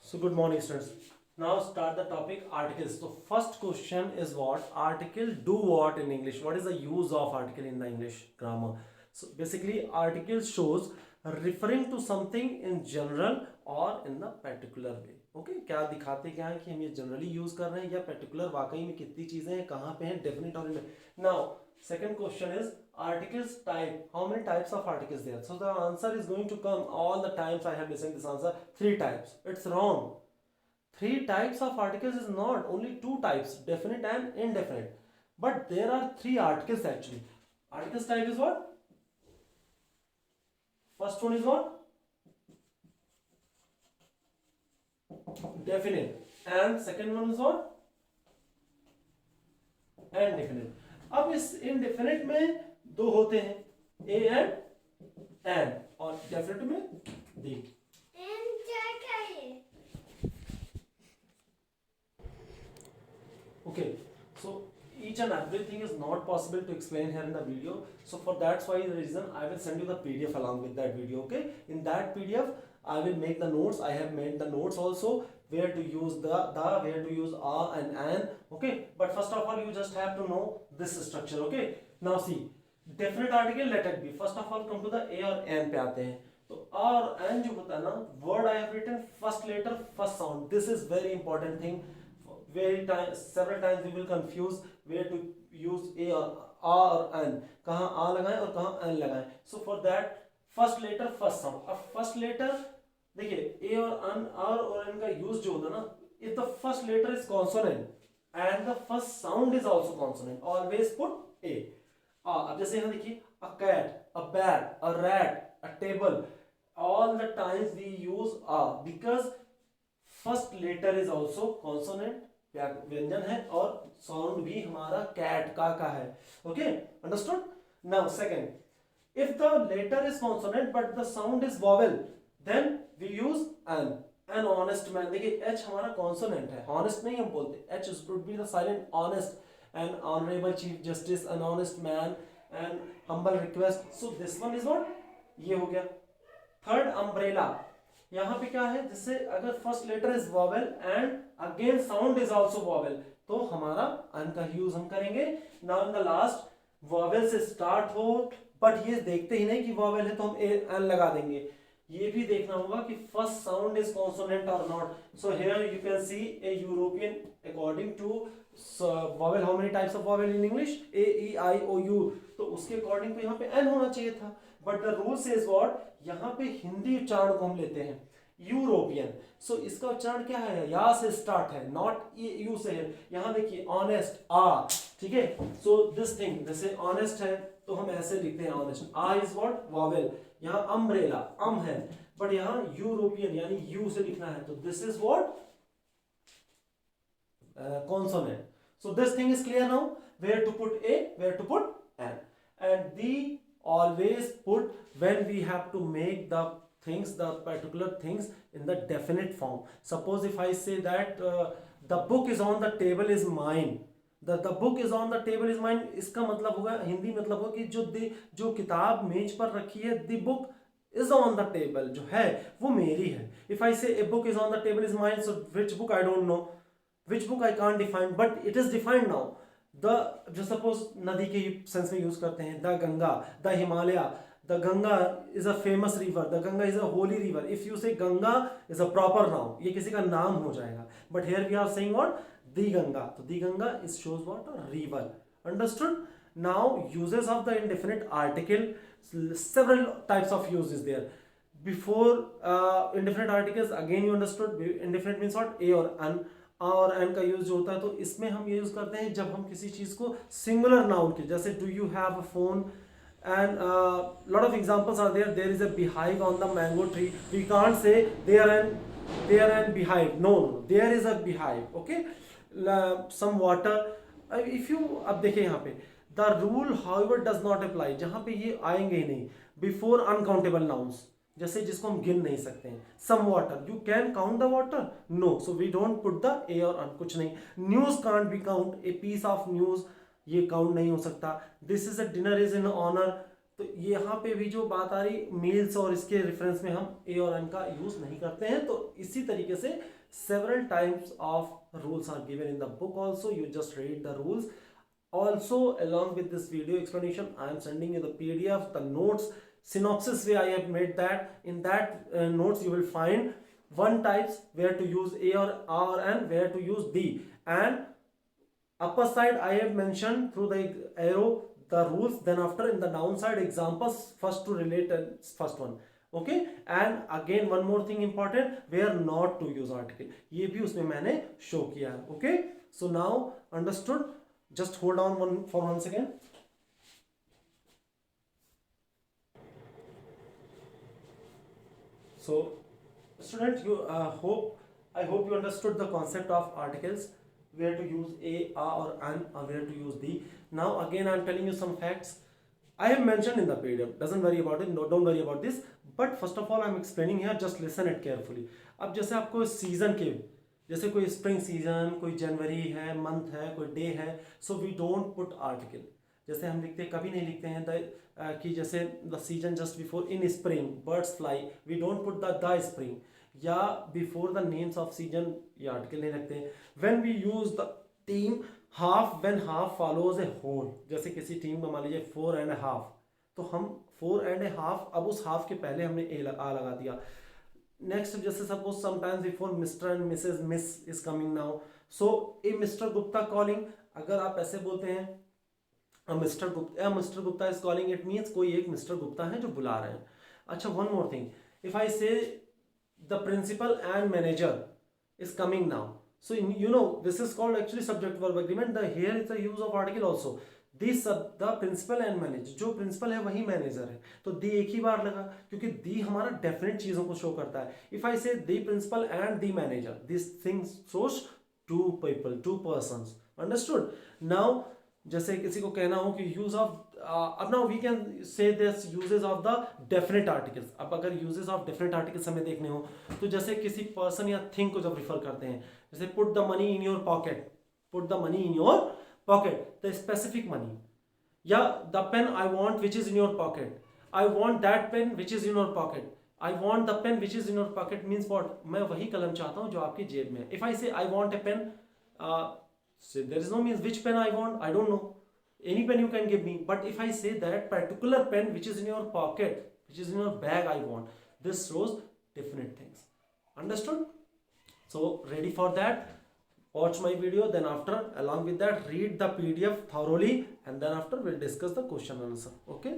So good morning, students. Now start the topic articles. So first question is what? Article do what in English? What is the use of article in the English grammar? So basically article shows referring to something in general or in the particular way. Okay क्या दिखाते क्या है कि हम ये generally use कर रहे हैं या पर्टिकुलर वाकई में कितनी चीजें हैं कहाँ पे हैं डेफिनेट और now second question is articles type. How many types of articles there? So the answer is going to come all the times I have listened this answer. Three types. It's wrong. Three types of articles is not only two types, definite and indefinite. But there are three articles actually. Articles type is what? First one is what? Definite. And second one is what? Indefinite. अब इस indefinite में दो होते हैं A and N और definite में D. Okay, so each and everything is not possible to explain here in the video. So for that's why the reason I will send you the PDF along with that video. Okay, in that PDF I will make the notes. I have made the notes also where to use the where to use a and an. Okay, but first of all you just have to know this structure. Okay, now see definite article let it be. First of all come to the a और n पे आते हैं. तो a और n जो होता है ना word I have written first letter first sound. This is very important thing. Several times we will confuse where to use a or n. कहाँ a लगाएं और कहाँ n लगाएं. So for that first letter first sound. अब first letter देखिए a और n और n का use जो होता है ना if the first letter is consonant and the first sound is also consonant always put a. अब जैसे यहाँ देखिए a cat, a bat, a rat, a table. All the times we use a because first letter is also consonant व्यंजन है और sound भी हमारा cat का है. Okay understood. Now second if the letter is consonant but the sound is vowel then we use an. An honest man. देखिए H हमारा consonant है, ऑनेस्ट नहीं हम बोलते. H would be the silent honest. An honourable chief justice, an honest man, an humble request. So this one is what, ये हो गया. Third umbrella. यहाँ पे क्या है जिससे अगर first letter is vowel and again sound is also vowel तो हमारा अन का यूज हम करेंगे. Now in the last vowel से स्टार्ट हो बट ये देखते ही नहीं कि वॉवेल है तो हम एन लगा देंगे. ये भी देखना होगा कि फर्स्ट साउंड इज कॉन्सोनेंट और not. So here you can see a European according to vowel. How many types of vowel in English? A E I O U. तो उसके अकॉर्डिंग तो यहाँ पे एन होना चाहिए था. But the rule says what, यहाँ पे हिंदी उच्चारण को हम लेते हैं यूरोपियन. सो इसका उच्चारण क्या है? या से स्टार्ट है, नॉट यू से है. यहाँ देखिए ऑनेस्ट आ. ठीक है. सो दिस थिंग जैसे ऑनेस्ट है तो हम ऐसे लिखते हैं ऑनेस्ट. आ इज व्हाट वॉवेल. यहाँ अम्ब्रेला अम है बट यहाँ यूरोपियन यानी यू से लिखना है तो this is what consonant. So this thing is clear now. Where to put a, where to put an, and the always put when we have to make the things, the particular things in the definite form. Suppose if I say that the book is on the table is mine. The book is on the table is mine. इसका मतलब होगा हिंदी मतलब होगा कि जो किताब मेज पर रखी है the book is on the table जो है वो मेरी है. If I say a book is on the table is mine, so which book I don't know. Which book I can't define, but it is defined now. The जो suppose नदी के sense में use करते हैं the Ganga, the Himalaya. The Ganga is a famous river. The Ganga is a holy river. If you say Ganga is a proper noun, ये किसी का नाम हो जाएगा. But here we are saying what? The Ganga. So the Ganga is shows what? A river. Understood? Now uses of the indefinite article. Several types of use is there. Before indefinite articles again you understood. Indefinite means what? A or an. और N का use जो होता है तो इसमें हम ये use करते हैं जब हम किसी चीज को सिंगुलर नाउन के, जैसे do you have a phone and lot of examples are there is a beehive on the mango tree. We can't say there and beehive. No there is a beehive. Okay. Some water. If you अब देखिए यहाँ पे the rule however does not apply. जहां पे ये आएंगे ही नहीं before uncountable nouns जैसे जिसको हम गिन नहीं सकते हैं. Some water, you can count the water? No. So we don't put the a or an. कुछ नहीं. News can't be count. A piece of news ये काउंट नहीं हो सकता. This is a dinner is in honour. तो यहाँ पे भी जो बात आ रही मील्स और इसके रेफरेंस में हम ए और एन का यूज नहीं करते हैं। तो इसी तरीके से several types of rules are given in the book also. You just read the rules. Also, along with this video explanation, I am sending you the PDF, the notes, synopsis way I have made that. In that notes, you will find one types where to use A or R and where to use D. And upper side, I have mentioned through the arrow the rules. Then after in the downside examples, first to relate first one. Okay and again one more thing important, where not to use article, ये भी उसमें मैंने show किया है। Okay, so now understood, just hold on one for 1 second. So student, you I hope you understood the concept of articles, where to use a, or an, or where to use the. Now again I am telling you some facts I have mentioned in the PDF. Doesn't worry about it. No, don't worry about this. But first of all, I am explaining here. Just listen it carefully. अब जैसे आपको season के, जैसे कोई spring season, कोई जनवरी है, month है, कोई डे है, so we don't put article. जैसे हम लिखते हैं, कभी नहीं लिखते हैं कि जैसे the season just before in spring birds fly, we don't put the spring, या before the names of season ये आर्टिकल नहीं रखते हैं। When we use the team half, when half follows a whole, जैसे किसी टीम में मान लीजिए 4.5, तो हम 4.5, अब उस हाफ के पहले हमने आ लगा दिया। नेक्स्ट, जैसे suppose sometimes before mister and Mrs, miss is coming now, so A mister Gupta calling, अगर आप ऐसे बोलते हैं mister Gupta is calling, it means कोई एक मिस्टर गुप्ता है जो बुला रहे हैं। अच्छा, one more thing, if I say the principal and manager is coming now, so you know this is called actually subject verb agreement. The here is the use of article also. This the principal and manager, जो principal है वही manager है, तो दी एक ही बार लगा क्योंकि दी हमारा definite चीजों को शो करता है। If I say the principal and the manager, this things shows to people, to persons, understood. Now जैसे किसी को कहना हो कि यूज ऑफ, अब now we can say this usages of the definite articles. अब अगर यूजेस ऑफ डेफिनेट आर्टिकल्स हमें देखने हो तो जैसे किसी पर्सन या थिंग को जब रिफर करते हैं, जैसे put the money in your pocket, put the money in your pocket, the specific money, या the pen I want which is in your pocket, I want that pen which is in your pocket, I want the pen which is in your pocket means what, मैं वही कलम चाहता हूं जो आपकी जेब में है। If I say I want a pen, there is no means which pen I want, I don't know, any pen you can give me, but if I say that particular pen which is in your pocket, which is in your bag I want, this shows definite things, understood? So ready for that, watch my video, then after along with that read the PDF thoroughly, and then after we'll discuss the question and answer. Okay.